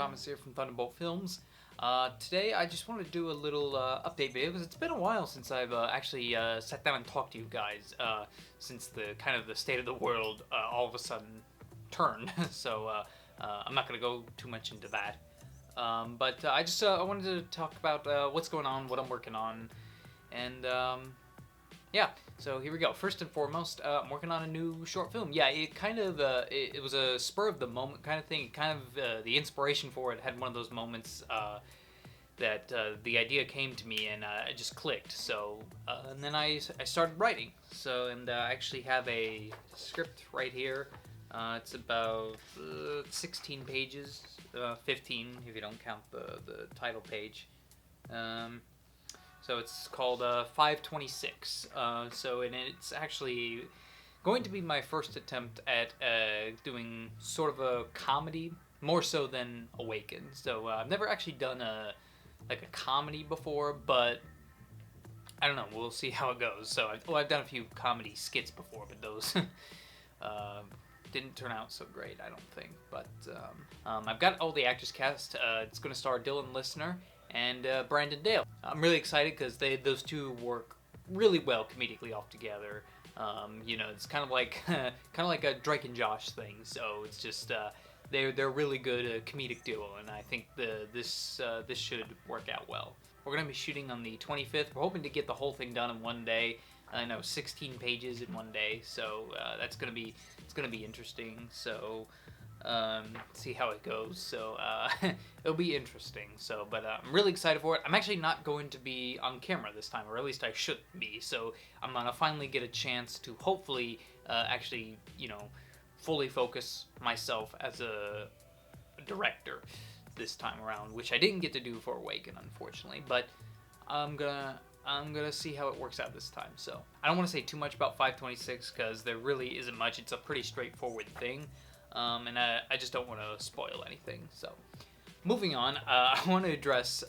Thomas here from Thunderbolt Films. Today I just wanted to do a little update video because it's been a while since I've actually sat down and talked to you guys since the kind of the state of the world all of a sudden turned. So I'm not going to go too much into that. But I wanted to talk about what's going on, what I'm working on, and yeah, so here we go. First and foremost, I'm working on a new short film. Yeah, it kind of, it was a spur of the moment kind of thing. It kind of, the inspiration for it had one of those moments that the idea came to me and it just clicked. So, and then I started writing. So, and I actually have a script right here. It's about 16 pages, 15 if you don't count the title page. So it's called 526. And it's actually going to be my first attempt at doing sort of a comedy, more so than Awaken. So I've never actually done a comedy before, but I don't know. We'll see how it goes. So I've done a few comedy skits before, but those didn't turn out so great, I don't think. But I've got all the actors cast. It's going to star Dylan Listener and Brandon Dale. I'm really excited because those two work really well comedically off together. It's kind of like a Drake and Josh thing. So it's just they're really good comedic duo, and I think this should work out well. We're gonna be shooting on the 25th. We're hoping to get the whole thing done in one day. I know 16 pages in one day, so it's gonna be interesting. So see how it goes. So it'll be interesting. So, but I'm really excited for it. I'm actually not going to be on camera this time, or at least I should be. So I'm gonna finally get a chance to hopefully actually, fully focus myself as a director this time around, which I didn't get to do for Awaken, unfortunately. But I'm gonna see how it works out this time. So I don't want to say too much about 526 because there really isn't much. It's a pretty straightforward thing. And I just don't want to spoil anything. So, moving on, I want to address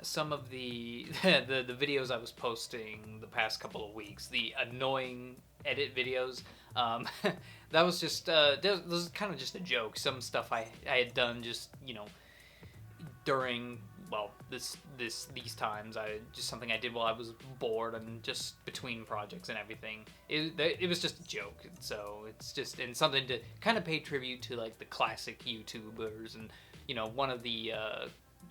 some of the videos I was posting the past couple of weeks. The annoying edit videos. That was just this was kind of just a joke. Some stuff I had done just during these times. Just something I did while I was bored and just between projects and everything. It was just a joke. So it's just something to kind of pay tribute to like the classic YouTubers, and one of the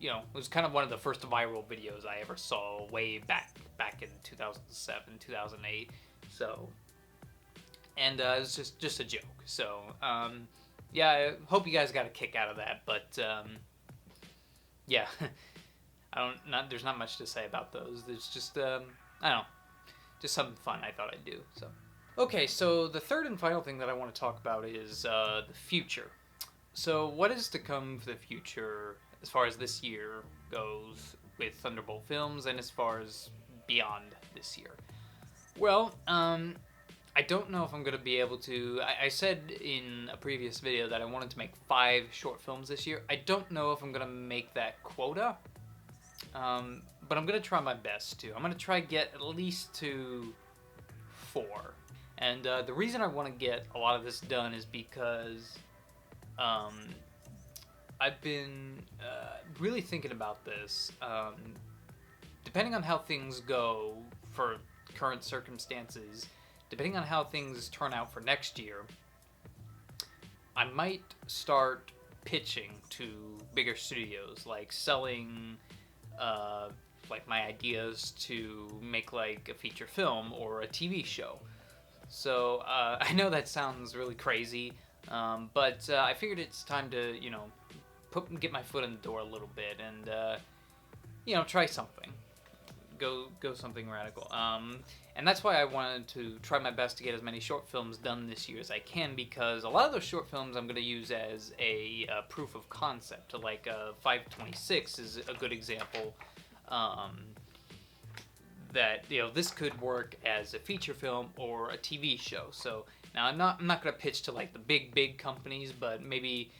it was kind of one of the first viral videos I ever saw way back in 2007 2008. So and it was just a joke. So yeah, I hope you guys got a kick out of that, but yeah. There's not much to say about those. There's just, I don't know, just something fun I thought I'd do. So, okay, so the third and final thing that I want to talk about is the future. So, what is to come for the future as far as this year goes with Thunderbolt Films, and as far as beyond this year? Well, I don't know if I'm going to be able to. I said in a previous video that I wanted to make 5 short films this year. I don't know if I'm going to make that quota. But I'm going to try my best to. I'm going to try get at least to 4. And the reason I want to get a lot of this done is because I've been really thinking about this. Depending on how things go for current circumstances, depending on how things turn out for next year, I might start pitching to bigger studios, like selling like my ideas to make like a feature film or a TV show. So I know that sounds really crazy, but I figured it's time to get my foot in the door a little bit and try something, go something radical. And that's why I wanted to try my best to get as many short films done this year as I can, because a lot of those short films I'm going to use as a proof of concept. Like 526 is a good example that this could work as a feature film or a TV show. So now I'm not going to pitch to like the big companies, but maybe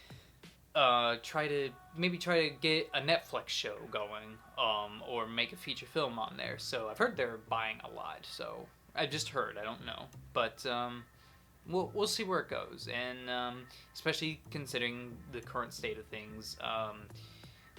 try to get a Netflix show going, or make a feature film on there. So I've heard they're buying a lot. So I just heard, I don't know, but we'll see where it goes, and especially considering the current state of things,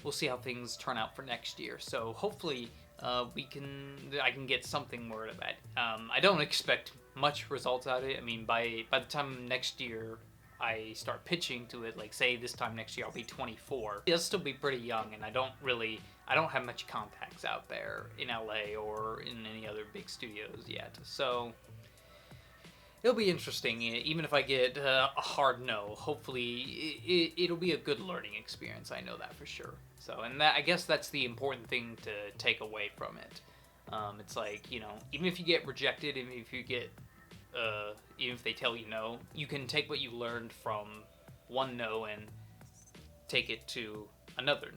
we'll see how things turn out for next year. So hopefully, I can get something more out of that. I don't expect much results out of it. I mean, by the time next year I start pitching to it, like say this time next year I'll be 24. It'll still be pretty young, and I don't have much contacts out there in LA or in any other big studios yet. So it'll be interesting. Even if I get a hard no, hopefully it'll be a good learning experience. I know that for sure. So, and I guess that's the important thing to take away from it. It's like, even if you get rejected, even if you get, even if they tell you no, you can take what you learned from one no and take it to another,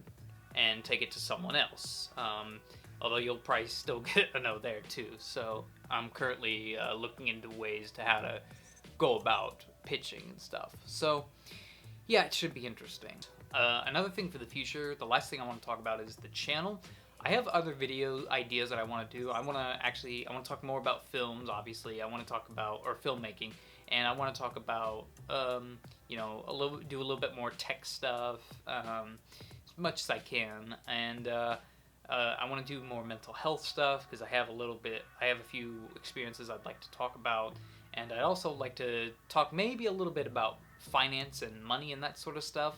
and take it to someone else. Although you'll probably still get a no there too. So I'm currently looking into ways to how to go about pitching and stuff. So yeah, it should be interesting. Another thing for the future, the last thing I want to talk about is the channel. I have other video ideas that I want to do. I want to talk more about films, obviously. I want to talk about, or filmmaking, and I want to talk about, do a little bit more tech stuff, as much as I can, and I want to do more mental health stuff because I have a few experiences I'd like to talk about, and I'd also like to talk maybe a little bit about finance and money and that sort of stuff.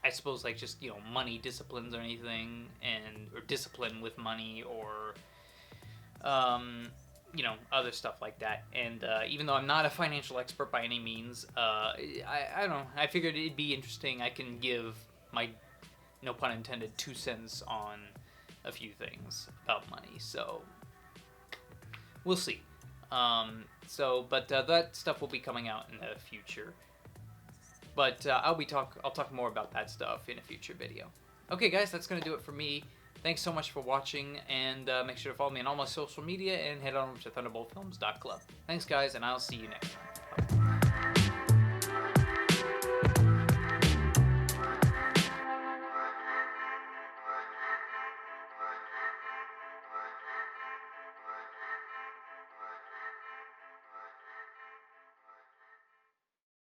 I suppose like just money disciplines or anything, or discipline with money, or other stuff like that. And even though I'm not a financial expert by any means, I don't know. I figured it'd be interesting. I can give my, no pun intended, 2 cents on a few things about money. So we'll see. But that stuff will be coming out in the future. But I'll talk more about that stuff in a future video. Okay, guys, that's gonna do it for me. Thanks so much for watching, and make sure to follow me on all my social media and head on over to thunderboltfilms.club. Thanks, guys, and I'll see you next time. Bye.